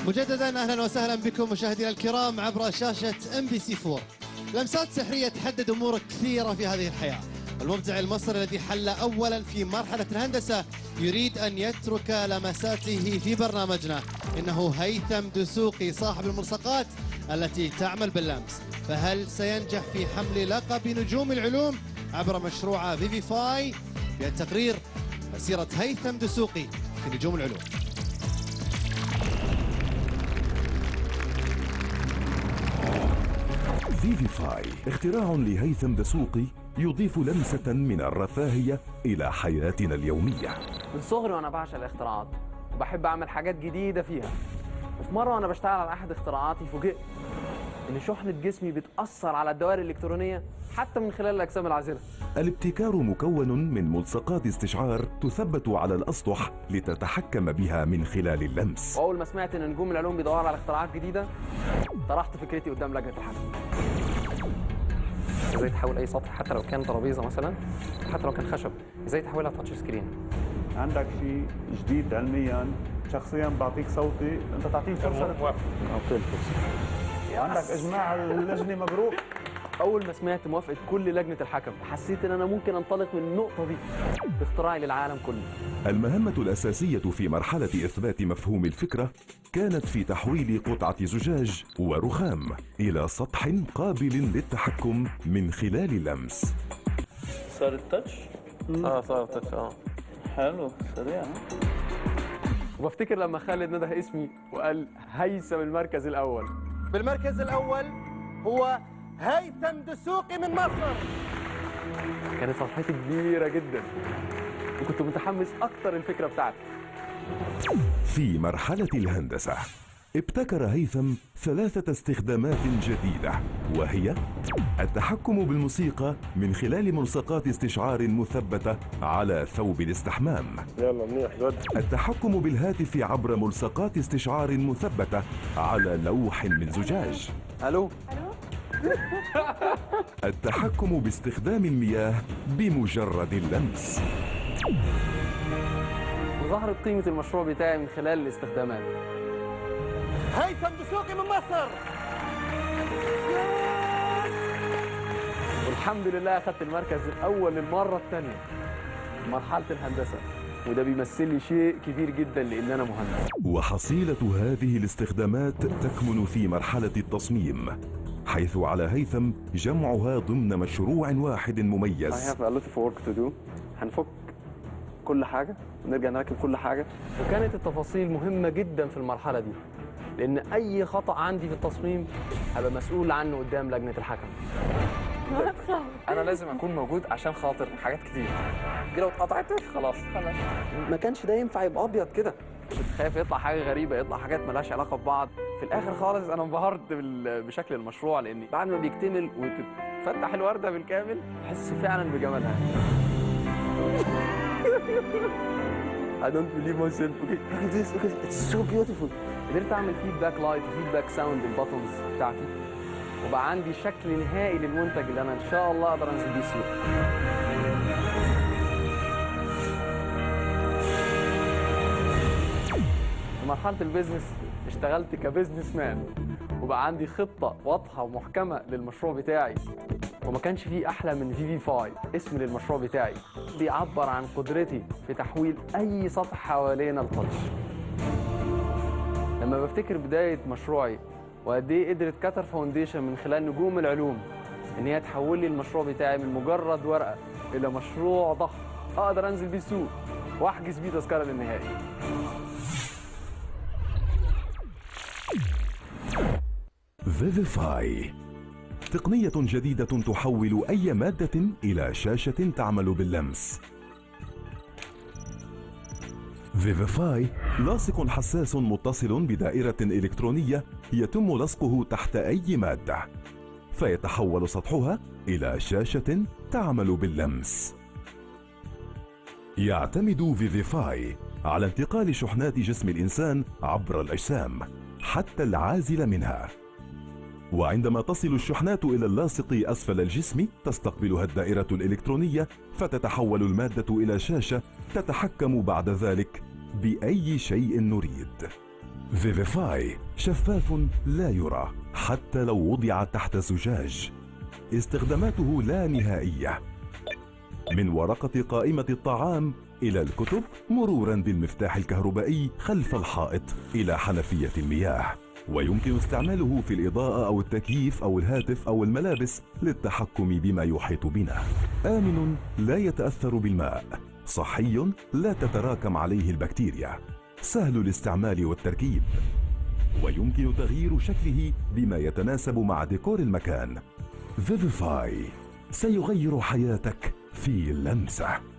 مجددا اهلا وسهلا بكم مشاهدينا الكرام عبر شاشه MBC4. لمسات سحريه تحدد امور كثيره في هذه الحياه. المبدع المصري الذي حل اولا في مرحله الهندسه يريد ان يترك لمساته في برنامجنا. انه هيثم دسوقي صاحب الملصقات التي تعمل باللمس. فهل سينجح في حمل لقب نجوم العلوم عبر مشروع فيفيفاي؟ في التقرير مسيره هيثم دسوقي في نجوم العلوم. فيفيفاي اختراع لهيثم دسوقي يضيف لمسة من الرفاهية إلى حياتنا اليومية. من صغري وأنا بعشق الاختراعات وبحب أعمل حاجات جديدة فيها. وفي مرة وأنا بشتغل على أحد اختراعاتي فوجئت إن شحنة جسمي بتأثر على الدوائر الإلكترونية حتى من خلال الأجسام العازلة. الابتكار مكون من ملصقات استشعار تثبت على الأسطح لتتحكم بها من خلال اللمس. وأول ما سمعت إن نجوم العلوم بيدوروا على اختراعات جديدة طرحت فكرتي قدام لجنة الحكم. ازاي تحول اي سطح حتى لو كان ترابيزه مثلا، حتى لو كان خشب، ازاي تحولها تاتش سكرين؟ عندك شيء جديد علميا، شخصيا بعطيك صوتي، انت تعطيني فرصه اعطيني فرصه. عندك اجماع اللجنه مبروك. اول ما سمعت موافقه كل لجنه الحكم حسيت ان انا ممكن انطلق من النقطه دي باختراعي للعالم كله. المهمة الأساسية في مرحلة إثبات مفهوم الفكرة كانت في تحويل قطعة زجاج ورخام إلى سطح قابل للتحكم من خلال اللمس. صار التاتش؟ صار التاتش. حلو، سريع. وبفتكر لما خالد نده اسمي وقال هيثم المركز الأول. بالمركز الأول هو هيثم دسوقي من مصر. كانت فرحتي كبيرة جدا وكنت متحمس أكتر الفكرة بتاعتي. في مرحلة الهندسة ابتكر هيثم 3 استخدامات جديدة، وهي التحكم بالموسيقى من خلال ملصقات استشعار مثبتة على ثوب الاستحمام. يلا منيح جد. التحكم بالهاتف عبر ملصقات استشعار مثبتة على لوح من زجاج. ألو. التحكم باستخدام المياه بمجرد اللمس. وظهرت قيمة المشروع بتاعي من خلال الاستخدامات. هيثم دسوقي من مصر. والحمد لله أخذت المركز الأول للمرة الثانية في مرحلة الهندسة، وده بيمثل لي شيء كبير جدا لأن أنا مهندس. وحصيلة هذه الاستخدامات تكمن في مرحلة التصميم، حيث على هيثم جمعها ضمن مشروع واحد مميز. I have a lot of work to do. هنفك كل حاجة ونرجع نركب كل حاجة. وكانت التفاصيل مهمة جدا في المرحلة دي، لأن أي خطأ عندي في التصميم هبقى مسؤول عنه قدام لجنة الحكم. أنا لازم أكون موجود عشان خاطر حاجات كتير. دي لو اتقطعت خلاص. ما كانش ده ينفع يبقى أبيض كده. كنت خايف يطلع حاجة غريبة، يطلع حاجات مالهاش علاقة ببعض. في الآخر خالص أنا انبهرت بشكل المشروع، لأن بعد ما بيكتمل وتفتح الوردة بالكامل تحس فعلا بجمالها. I don't believe myself. Okay, look at this. Look at it. It's so beautiful. قدرت اعمل فيدباك لايت وفيدباك ساوند للباتونز بتاعتي، وبقى عندي شكل نهائي للمنتج اللي انا ان شاء الله اقدر انزل بيه السوق. في مرحله البيزنس اشتغلت كبزنس مان، وبقى عندي خطه واضحه ومحكمه للمشروع بتاعي، وما كانش فيه احلى من فيفيفاي اسم للمشروع بتاعي بيعبر عن قدرتي في تحويل اي سطح حوالينا لتاتش. لما بفتكر بدايه مشروعي وقد ايه قدرت كاتر فاونديشن من خلال نجوم العلوم ان هي تحول لي المشروع بتاعي من مجرد ورقه الى مشروع ضخم اقدر انزل بيه السوق واحجز بيه تذكره للنهائي. فيفيفاي تقنية جديدة تحول أي مادة إلى شاشة تعمل باللمس. فيفيفاي لاصق حساس متصل بدائرة إلكترونية يتم لصقه تحت أي مادة، فيتحول سطحها إلى شاشة تعمل باللمس. يعتمد فيفيفاي على انتقال شحنات جسم الإنسان عبر الأجسام حتى العازل منها، وعندما تصل الشحنات إلى اللاصق أسفل الجسم تستقبلها الدائرة الإلكترونية فتتحول المادة إلى شاشة تتحكم بعد ذلك بأي شيء نريد. فيفيفاي شفاف لا يرى حتى لو وضع تحت زجاج. استخداماته لا نهائية، من ورقة قائمة الطعام إلى الكتب، مرورا بالمفتاح الكهربائي خلف الحائط إلى حنفية المياه. ويمكن استعماله في الإضاءة أو التكييف أو الهاتف أو الملابس للتحكم بما يحيط بنا. آمن لا يتأثر بالماء، صحي لا تتراكم عليه البكتيريا، سهل الاستعمال والتركيب، ويمكن تغيير شكله بما يتناسب مع ديكور المكان. فيفيفاي سيغير حياتك في لمسة.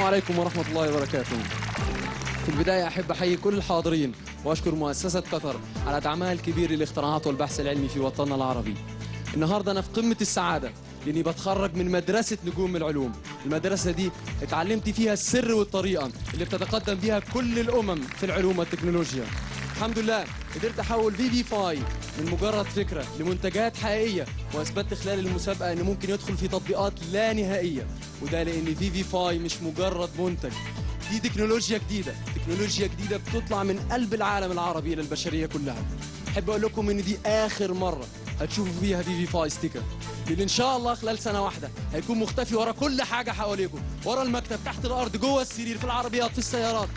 السلام عليكم ورحمة الله وبركاته. في البداية أحب أحيي كل الحاضرين وأشكر مؤسسة قطر على دعمها الكبير للاختراعات والبحث العلمي في وطننا العربي. النهاردة أنا في قمة السعادة لأني بتخرج من مدرسة نجوم العلوم. المدرسة دي اتعلمت فيها السر والطريقة اللي بتتقدم بيها كل الأمم في العلوم والتكنولوجيا. الحمد لله قدرت أحول فيفيفاي من مجرد فكرة لمنتجات حقيقية، وأثبتت خلال المسابقة إنه ممكن يدخل في تطبيقات لا نهائية، وده لأن فيفيفاي مش مجرد منتج، دي تكنولوجيا جديدة بتطلع من قلب العالم العربي إلى البشرية كلها. أحب أقول لكم إن دي آخر مرة هتشوفوا فيها فيفيفاي ستيكر، لأن إن شاء الله خلال سنة واحدة هيكون مختفي ورا كل حاجة حواليكم، ورا المكتب، تحت الأرض، جوه السرير، في العربيات، في السيارات.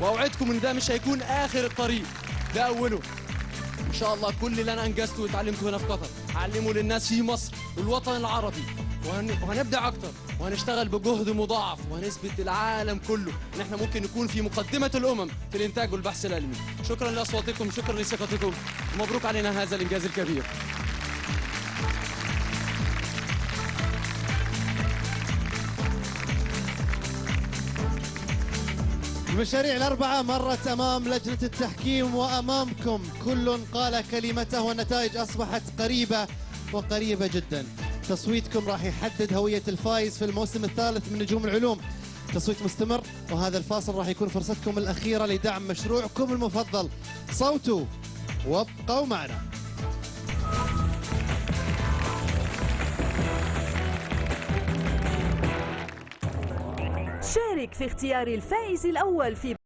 وأوعدكم إن ده مش هيكون آخر الطريق، ده أوله. إن شاء الله كل اللي أنا أنجزته واتعلمته هنا في قطر هعلمه للناس في مصر والوطن العربي، وهنبدع أكتر، وهنشتغل بجهد مضاعف، وهنثبت للعالم كله إن إحنا ممكن نكون في مقدمة الأمم في الإنتاج والبحث العلمي. شكرا لأصواتكم، شكرا لثقتكم، ومبروك علينا هذا الإنجاز الكبير. المشاريع الأربعة مرت أمام لجنة التحكيم وأمامكم، كل قال كلمته والنتائج أصبحت قريبة وقريبة جدا. تصويتكم راح يحدد هوية الفائز في الموسم الثالث من نجوم العلوم. تصويت مستمر، وهذا الفاصل راح يكون فرصتكم الأخيرة لدعم مشروعكم المفضل. صوتوا وابقوا معنا. شارك في اختيار الفائز الأول في